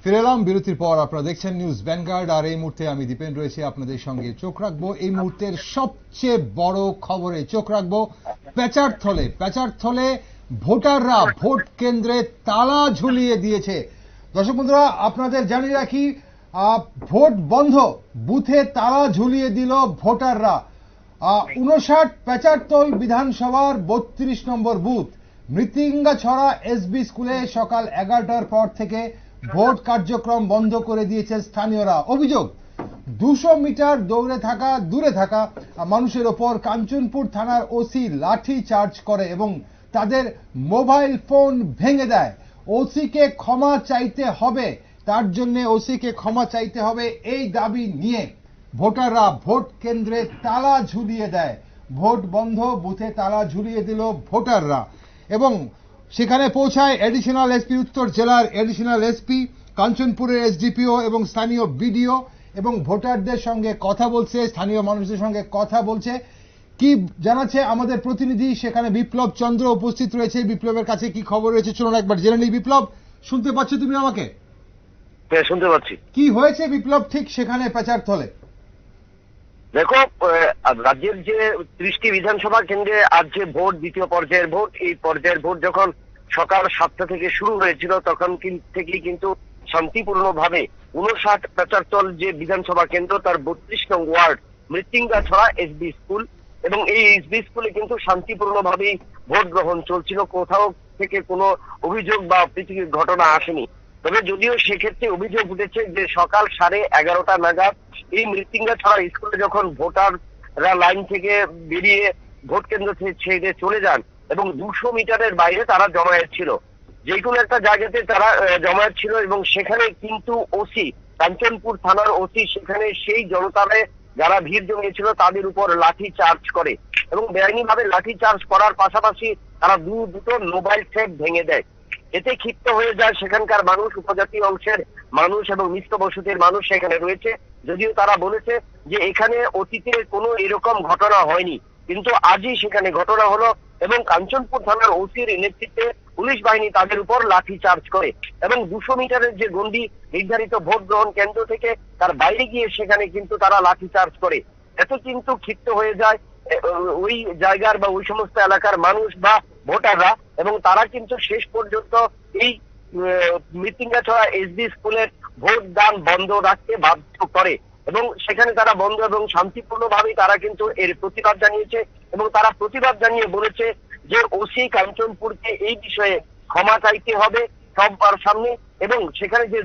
ফিরে এলাম বিরতির পর। আপনারা দেখছেন নিউজ ভ্যানগার্ড, আর এই মুহূর্তে আমি দীপেন রয়েছি আপনাদের সঙ্গে। চোখ রাখবো এই মুহূর্তের সবচেয়ে বড় খবরে, চোখ রাখবো পেচারথলে ভোটাররা ভোট কেন্দ্রে তালা ঝুলিয়ে দিয়েছে। দর্শক বন্ধুরা, আপনাদের জানিয়ে রাখি, ভোট বন্ধ, বুথে তালা ঝুলিয়ে দিল ভোটাররা। 59 পেচারথল বিধানসভার 32 নম্বর বুথ মৃত্যুঞ্জাছড়া এসবি স্কুলে সকাল 11টার পর থেকে ভোট কার্যক্রম বন্ধ করে দিয়েছে স্থানীয়রা। অভিযোগ, 200 মিটার দূরে থাকা মানুষের ওপর কাঞ্চনপুর থানার ওসি লাঠি চার্জ করে এবং তাদের মোবাইল ফোন ভেঙে দেয়। ওসিকে ক্ষমা চাইতে হবে, তার জন্য ওসিকে ক্ষমা চাইতে হবে এই দাবি নিয়ে ভোটাররা ভোট কেন্দ্রে তালা ঝুলিয়ে দেয়। ভোট বন্ধ, বুথে তালা ঝুলিয়ে দিল ভোটাররা এবং সেখানে পৌঁছায় এডিশনাল এসপি, উত্তর জেলার এডিশনাল এসপি, কাঞ্চনপুরের এসডিপিও এবং স্থানীয় বিডিও, এবং ভোটারদের সঙ্গে কথা বলছে, স্থানীয় মানুষদের সঙ্গে কথা বলছে। কি জানাচ্ছে আমাদের প্রতিনিধি সেখানে বিপ্লব চন্দ্র উপস্থিত রয়েছে। বিপ্লবের কাছে কি খবর রয়েছে চলুন একবার জেনে নিই। বিপ্লব, শুনতে পাচ্ছ তুমি আমাকে? হ্যাঁ, শুনতে পাচ্ছি। কি হয়েছে বিপ্লব ঠিক সেখানে পেচারথলে? দেখো, রাজ্যের যে 30টি বিধানসভা কেন্দ্রে আজ যে ভোট, দ্বিতীয় পর্যায়ের ভোট, এই পর্যায়ের ভোট যখন সকাল 7টা থেকে শুরু হয়েছিল তখন থেকেই কিন্তু শান্তিপূর্ণভাবে 59 পেচারথল যে বিধানসভা কেন্দ্র তার 32 নং ওয়ার্ড মৃত্যুঞ্জাছড়া এসবি স্কুল, এবং এই এসবি স্কুলে কিন্তু শান্তিপূর্ণভাবেই ভোট গ্রহণ চলছিল। কোথাও থেকে কোনো অভিযোগ বা অপ্রীতিকর ঘটনা আসেনি। তবে যদিও সেক্ষেত্রে অভিযোগ উঠেছে যে সকাল 11:30 নাগাদ এই মৃত্যুঞ্জাছড়া স্কুলে যখন ভোটাররা লাইন থেকে বেরিয়ে ভোট কেন্দ্র থেকে ছেড়ে চলে যান এবং 200 মিটারের বাইরে তারা জমায়েত ছিল, যে কোনো একটা জায়গাতে তারা জমায়েত ছিল, এবং সেখানে কিন্তু ওসি, কাঞ্চনপুর থানার ওসি সেখানে সেই জনতারে যারা ভিড় জমিয়েছিল তাদের উপর লাঠি চার্জ করে এবং বেআইনিভাবে লাঠি চার্জ করার পাশাপাশি তারা দুটো মোবাইল সেট ভেঙে দেয়। এতে ক্ষিপ্ত হয়ে যায় সেখানকার মানুষ, উপজাতি অংশের মানুষ এবং মিশ্র বসতির মানুষ সেখানে রয়েছে। যদিও তারা বলেছে যে এখানে অতীতে কোনো এরকম ঘটনা হয়নি, কিন্তু আজই সেখানে ঘটনা হলো এবং কাঞ্চনপুর থানার ওসির নেতৃত্বে পুলিশ বাহিনী তাদের উপর লাঠি চার্জ করে এবং 200 মিটারের যে গণ্ডি নির্ধারিত ভোট গ্রহণ কেন্দ্র থেকে তার বাইরে গিয়ে সেখানে কিন্তু তারা লাঠি চার্জ করে। এত কিন্তু ক্ষিপ্ত হয়ে যায় ওই জায়গার বা ওই সমস্ত এলাকার মানুষ বা ভোটাররা, এবং তারা কিন্তু শেষ পর্যন্ত এই মৃত্যুঞ্জাছড়া এসডি স্কুলের ভোট দান বন্ধ রাখতে বাধ্য করে এবং সেখানে তারা বন্ধ এবং শান্তিপূর্ণভাবে তারা কিন্তু এর প্রতিবাদ জানিয়েছে এবং তারা প্রতিবাদ জানিয়ে বলেছে যে ওসি কাঞ্চনপুরকে এই বিষয়ে ক্ষমা চাইতে হবে সবার সামনে, এবং সেখানে যে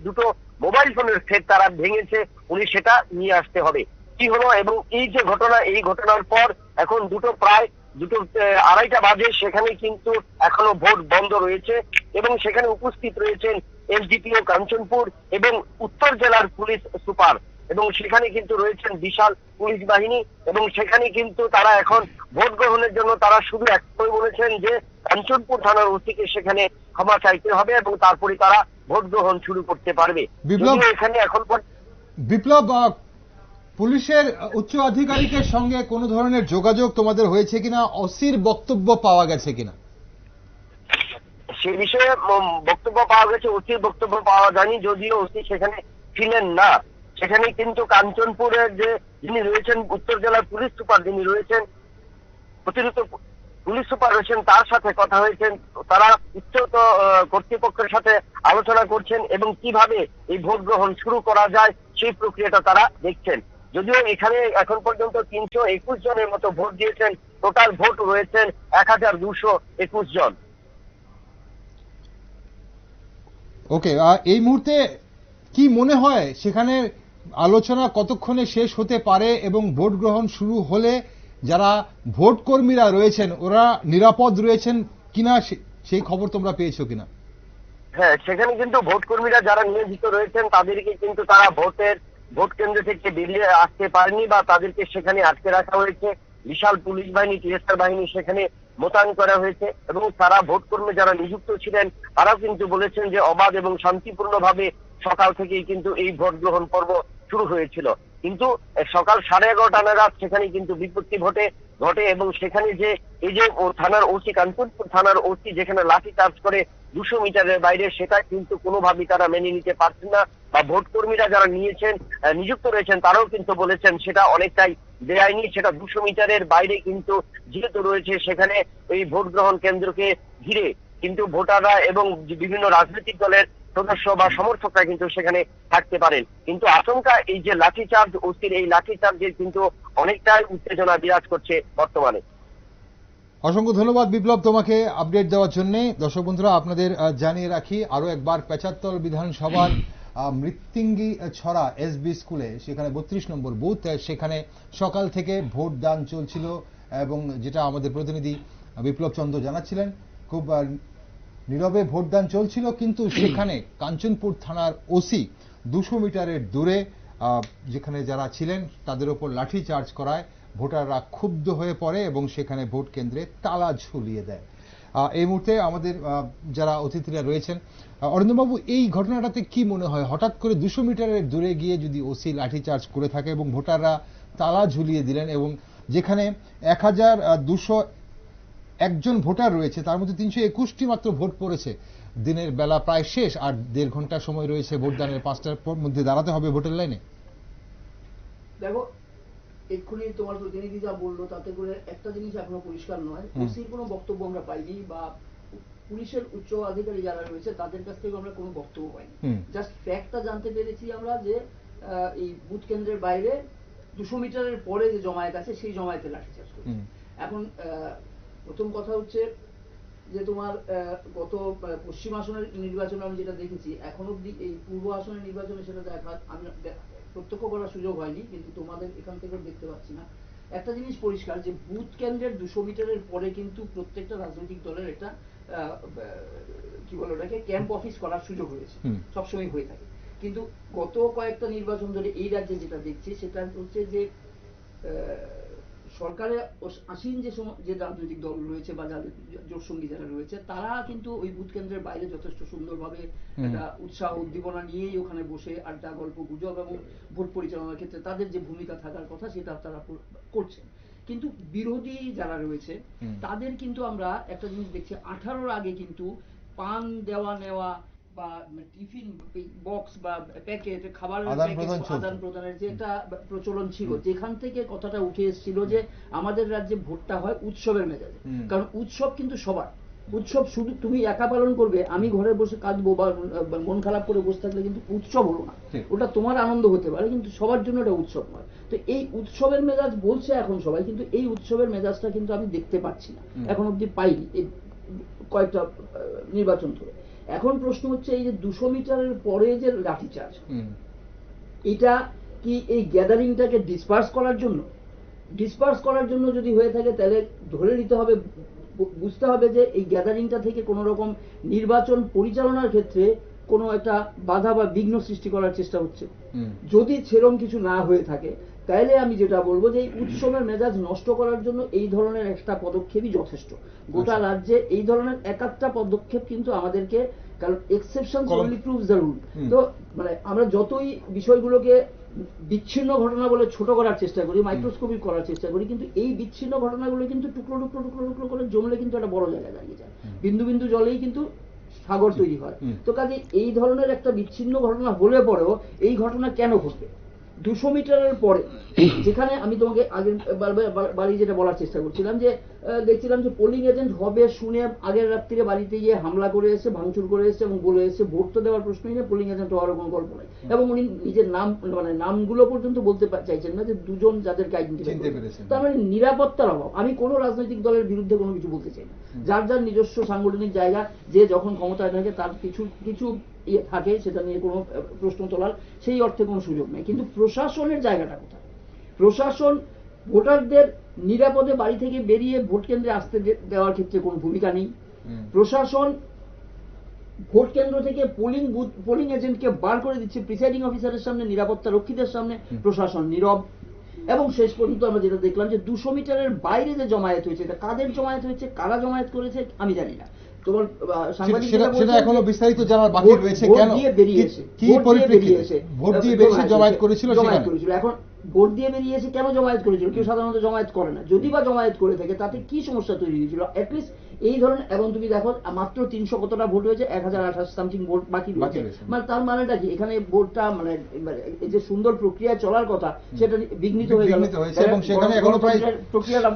দুটো মোবাইল ফোনের সেট তারা ভেঙেছে উনি সেটা নিয়ে আসতে হবে। কি হলো এবং এই যে ঘটনা, এই ঘটনার পর এখন প্রায় 2:30 বাজে, সেখানে কিন্তু এখনো ভোট বন্ধ রয়েছে এবং সেখানে উপস্থিত রয়েছেন এসডিপিও কাঞ্চনপুর এবং উত্তর জেলার পুলিশ সুপার, এবং সেখানে কিন্তু রয়েছেন বিশাল পুলিশ বাহিনী, এবং সেখানে কিন্তু তারা এখন ভোট গ্রহণের জন্য তারা শুধু একটাই বলেছেন যে কাঞ্চনপুর থানার ওসিকে সেখানে ক্ষমা চাইতে হবে এবং তারপরে তারা ভোট গ্রহণ শুরু করতে পারবে। এখানে এখন বিপ্লব, পুলিশের উচ্চ আধিকারিকের সঙ্গে কোনো ধরনের যোগাযোগ তোমাদের হয়েছে কিনা? ওসির বক্তব্য পাওয়া গেছে কিনা? সে বিষয়ে বক্তব্য পাওয়া গেছে, ওসির বক্তব্য পাওয়া যায়নি, যদিও ওসি সেখানে ছিলেন না। সেখানে কিন্তু কাঞ্চনপুরের যে যিনি রয়েছেন উত্তর জেলার পুলিশ সুপার, যিনি রয়েছেন অতিরিক্ত পুলিশ সুপার রয়েছেন, তার সাথে কথা হয়েছেন। তারা উচ্চ কর্তৃপক্ষের সাথে আলোচনা করছেন এবং কিভাবে এই ভোট গ্রহণ শুরু করা যায় সেই প্রক্রিয়াটা তারা দেখছেন। যদিও এখানে এখন পর্যন্ত 321 জনের মতো ভোট দিয়েছেন, টোটাল ভোট রয়েছেন 1221 জন। ওকে, এই মুহূর্তে কি মনে হয় সেখানে আলোচনা কতক্ষণে শেষ হতে পারে এবং ভোট গ্রহণ শুরু হলে যারা ভোট কর্মীরা রয়েছেন ওরা নিরাপদ রয়েছেন কিনা সেই খবর তোমরা পেয়েছো কিনা? হ্যাঁ, সেখানে কিন্তু ভোট কর্মীরা যারা নিয়োজিত রয়েছেন তাদেরকে কিন্তু তারা ভোট কেন্দ্র থেকে বেরিয়ে আসতে পারেনি বা তাদেরকে সেখানে আটকে রাখা হয়েছে। বিশাল পুলিশ বাহিনী, টিএসআর বাহিনী সেখানে মোতায়েন করা হয়েছে এবং তারা ভোট কর্মী যারা নিযুক্ত ছিলেন তারাও কিন্তু বলেছেন যে অবাধ এবং শান্তিপূর্ণভাবে সকাল থেকেই কিন্তু এই ভোট গ্রহণ পর্ব শুরু হয়েছিল। কিন্তু সকাল 11:30 নাগাদ সেখানে কিন্তু বিপত্তি ঘটে ঘটে এবং সেখানে যে এই যে থানার ওসি, কাঞ্চনপুর থানার ওসি যেখানে লাঠি চার্জ করে 200 মিটারের বাইরে, সেটা কিন্তু কোনোভাবেই তারা মেনে নিতে পারছেন না, বা ভোট কর্মীরা যারা নিযুক্ত রয়েছেন তারাও কিন্তু বলেছেন সেটা অনেকটাই বেআইনি। সেটা 200 মিটারের বাইরে কিন্তু যেহেতু রয়েছে, সেখানে এই ভোট গ্রহণ কেন্দ্রকে ঘিরে কিন্তু ভোটাররা এবং বিভিন্ন রাজনৈতিক দলের সদস্য বা সমর্থকরা কিন্তু সেখানে থাকতে পারেন। কিন্তু আশঙ্কা এই যে লাঠিচার্জ, ওসির এই লাঠিচার্জের কিন্তু অনেকটাই উত্তেজনা বিরাজ করছে বর্তমানে। অসংখ্য ধন্যবাদ বিপ্লব তোমাকে আপডেট দেওয়ার জন্য। দর্শক বন্ধুরা, আপনাদের জানিয়ে রাখি আরো একবার, পেচাত্তর বিধানসভার মৃত্যুঞ্জয়ী ছড়া এসবি স্কুলে, সেখানে 32 নম্বর বুথ, সেখানে সকাল থেকে ভোট দান চলছিল এবং যেটা আমাদের প্রতিনিধি বিপ্লব চন্দ্র জানাচ্ছিলেন, খুব নীরবে ভোটদান চলছিল। কিন্তু সেখানে কাঞ্চনপুর থানার ওসি 200 মিটারের দূরে যেখানে যারা ছিলেন তাদের উপর লাঠি চার্জ করায় ভোটাররা ক্ষুব্ধ হয়ে পড়ে এবং সেখানে ভোট কেন্দ্রে তালা ঝুলিয়ে দেয়। এই মুহূর্তে আমাদের যারা অতিথিরা রয়েছেন, অরিন্দমবাবু, এই ঘটনাটাতে কি মনে হয়, হঠাৎ করে 200 মিটারের দূরে গিয়ে যদি ওসি লাঠি চার্জ করে থাকে এবং ভোটাররা তালা ঝুলিয়ে দিলেন, এবং যেখানে 1201 ভোটার রয়েছে তার মধ্যে 321টি মাত্র ভোট পড়েছে, দিনের বেলা প্রায় শেষ, আর 1.5 ঘন্টা সময় রয়েছে ভোটদানের, 5টার মধ্যে দাঁড়াতে হবে ভোটের লাইনে। দেখো, এক্ষুনি তোমার প্রতিনিধি যা বললো তাতে করে একটা জিনিস এখনো পরিষ্কার নয়, ওসির কোনো বক্তব্য আমরা পাইনি, বা পুলিশের উচ্চ আধিকারী যারা রয়েছে তাদের কাছ থেকে আমরা কোনো বক্তব্য পাইনি। জাস্ট ফ্যাক্টটা জানতে পেরেছি আমরা যে এই বুথ কেন্দ্রের বাইরে 200 মিটারের পরে যে জমায়েত আছে সেই জমায়েতে লাঠিচার্জ করছে। এখন প্রথম কথা হচ্ছে যে তোমার গত পশ্চিম আসনের নির্বাচনে আমি যেটা দেখেছি, এখন অব্দি এই পূর্ব আসনের নির্বাচনে সেটা দেখা আমি প্রত্যক্ষ করার সুযোগ হয়নি, কিন্তু তোমাদের এখান থেকে দেখতে পাচ্ছি না। একটা জিনিস পরিষ্কার যে বুথ কেন্দ্রের 200 মিটারের পরে কিন্তু প্রত্যেকটা রাজনৈতিক দলের একটা কি বলে ওটাকে ক্যাম্প অফিস করার সুযোগ রয়েছে, সবসময় হয়ে থাকে। কিন্তু গত কয়েকটা নির্বাচন ধরে এই রাজ্যে যেটা দেখছি সেটা হচ্ছে যে সরকারে আসীন যে রাজনৈতিক দল রয়েছে বা যাদের জোটসঙ্গী যারা রয়েছে, তারা কিন্তু ওই বুথ কেন্দ্রের বাইরে যথেষ্ট সুন্দরভাবে একটা উৎসাহ উদ্দীপনা নিয়েই ওখানে বসে আড্ডা, গল্প গুজব এবং ভোট পরিচালনার ক্ষেত্রে তাদের যে ভূমিকা থাকার কথা সেটা তারা করছেন। কিন্তু বিরোধী যারা রয়েছে তাদের কিন্তু আমরা একটা জিনিস দেখছি, 18-র আগে কিন্তু পান দেওয়া নেওয়া বা টিফিন বক্স বা প্যাকেট খাবারের আদান প্রদানের যে একটা প্রচলন ছিল, যেখান থেকে কথাটা উঠে এসেছিল যে আমাদের রাজ্যে ভোটটা হয় উৎসবের মেজাজে। কারণ উৎসব কিন্তু সবার, উৎসব শুধু তুমি একা পালন করবে, আমি ঘরে বসে কাঁদবো বা মন খারাপ করে বসে থাকলে কিন্তু উৎসব হলো না। ওটা তোমার আনন্দ হতে পারে কিন্তু সবার জন্য এটা উৎসব নয়। তো এই উৎসবের মেজাজ বলছে এখন সবাই, কিন্তু এই উৎসবের মেজাজটা কিন্তু আমি দেখতে পাচ্ছি না, এখন অব্দি পাইনি এই কয়েকটা নির্বাচন ধরে। এখন প্রশ্ন হচ্ছে এই যে 200 মিটারের পরে যে লাঠিচার্জ, এটা কি এই গ্যাদারিংটাকে ডিসপার্স করার জন্য যদি হয়ে থাকে, তাহলে ধরে নিতে হবে, বুঝতে হবে যে এই গ্যাদারিংটা থেকে কোনো রকম নির্বাচন পরিচালনার ক্ষেত্রে কোনো একটা বাধা বা বিঘ্ন সৃষ্টি করার চেষ্টা হচ্ছে। যদি সেরকম কিছু না হয়ে থাকে, তাইলে আমি যেটা বলবো যে এই উৎসবের মেজাজ নষ্ট করার জন্য এই ধরনের একটা পদক্ষেপই যথেষ্ট। গোটা রাজ্যে এই ধরনের একটা পদক্ষেপ কিন্তু আমাদেরকে, কারণ exception only proves the rule. তো মানে আমরা যতই বিষয়গুলোকে বিচ্ছিন্ন ঘটনা বলে ছোট করার চেষ্টা করি, মাইক্রোস্কোপিক করার চেষ্টা করি, কিন্তু এই বিচ্ছিন্ন ঘটনাগুলো কিন্তু টুকরো টুকরো টুকরো টুকরো করে জমলে কিন্তু একটা বড় জায়গায় দাঁড়িয়ে যায়। বিন্দু বিন্দু জলেই কিন্তু সাগর তৈরি হয়। তো কাজে এই ধরনের একটা বিচ্ছিন্ন ঘটনা হলে পরেও এই ঘটনা কেন ঘটবে 200 মিটারের পরে, যেখানে আমি তোমাকে আগের বাড়ি যেটা বলার চেষ্টা করছিলাম যে দেখছিলাম যে পোলিং এজেন্ট হবে শুনে আগের রাত্রিরে বাড়িতে গিয়ে হামলা করে এসে, ভাঙচুর করে এসে এবং বলে এসে ভোট তো দেওয়ার প্রশ্নই নেই, পোলিং এজেন্ট হওয়ার কোনো গল্প নাই। এবং উনি নিজের নাম মানে নামগুলো পর্যন্ত বলতে চাইছেন না যে দুজন যাদেরকে আইডেন্টিফাই করেছেন। তার মানে নিরাপত্তার অভাব। আমি কোনো রাজনৈতিক দলের বিরুদ্ধে কোনো কিছু বলতে চাই না, যার যার নিজস্ব সাংগঠনিক জায়গা, যে যখন ক্ষমতায় থাকে তার কিছু থাকে, সেটা নিয়ে কোনো প্রশ্ন তোলার সেই অর্থে কোনো সুযোগ নেই। কিন্তু প্রশাসনের জায়গাটা কোথায়? প্রশাসন ভোটারদের নিরাপদে বাড়ি থেকে বেরিয়ে ভোট কেন্দ্রে আসতে দেওয়ার ক্ষেত্রে কোনো ভূমিকা নেই। প্রশাসন ভোট কেন্দ্র থেকে পোলিং এজেন্টকে বার করে দিচ্ছে প্রিসাইডিং অফিসারের সামনে, নিরাপত্তা রক্ষীদের সামনে, প্রশাসন নীরব। এবং শেষ পর্যন্ত আমরা যেটা দেখলাম যে 200 মিটারের বাইরে যে জমায়েত হয়েছে, এটা কাদের জমায়েত হয়েছে, কারা জমায়েত করেছে আমি জানি না। তোমার সেটা এখনো বিস্তারিত জানার বাকি রয়েছে। কেন, কি পরিপ্রেক্ষিতে ভোট দিয়ে বেরিয়ে জমায়েত করেছিল, এখন ভোট দিয়ে বেরিয়েছে, কেন জমায়েত করেছিল? কেউ সাধারণত জমায়েত করে না। যদি বা জমায়েত করে থাকে তাতে কি সমস্যা তৈরি হয়েছিল? অ্যাটলিস্ট এই ধরনের, এবং তুমি দেখো মাত্র 300 কতটা ভোট হয়েছে, 1028 সামথিং ভোট বাকি রয়েছে। মানে তার মানেটা কি? এখানে ভোটটা মানে এই যে সুন্দর প্রক্রিয়া চলার কথা সেটা বিঘ্নিত হয়ে গেল, এবং সেখানে এখনো প্রায় প্রক্রিয়াটা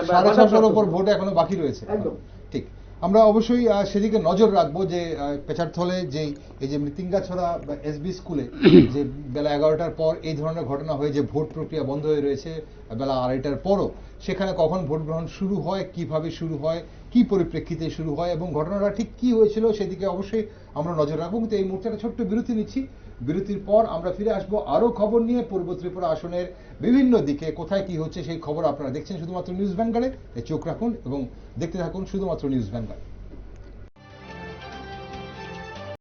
750 উপর ভোট এখনো বাকি রয়েছে। একদম ঠিক। আমরা অবশ্যই সেদিকে নজর রাখবো যে পেচারথলে যে এই যে মৃত্যুঞ্জাছড়া এসবি স্কুলে যে বেলা 11টার পর এই ধরনের ঘটনা হয়ে যে ভোট প্রক্রিয়া বন্ধ হয়ে রয়েছে বেলা 2:30টার পরও, সেখানে কখন ভোট গ্রহণ শুরু হয়, কিভাবে শুরু হয়, কি পরিপ্রেক্ষিতে শুরু হয় এবং ঘটনাটা ঠিক কি হয়েছিল সেদিকে অবশ্যই আমরা নজর রাখবো। কিন্তু এই মুহূর্তে একটা ছোট্ট বিরতি নিচ্ছি। বিরতির পর আমরা ফিরে আসবো আরো খবর নিয়ে। পূর্ব ত্রিপুরা আসনের বিভিন্ন দিকে কোথায় কি হচ্ছে সেই খবর আপনারা দেখছেন শুধুমাত্র নিউজ ভ্যানগার্ডে। চোখ রাখুন এবং দেখতে থাকুন শুধুমাত্র নিউজ ভ্যানগার্ড।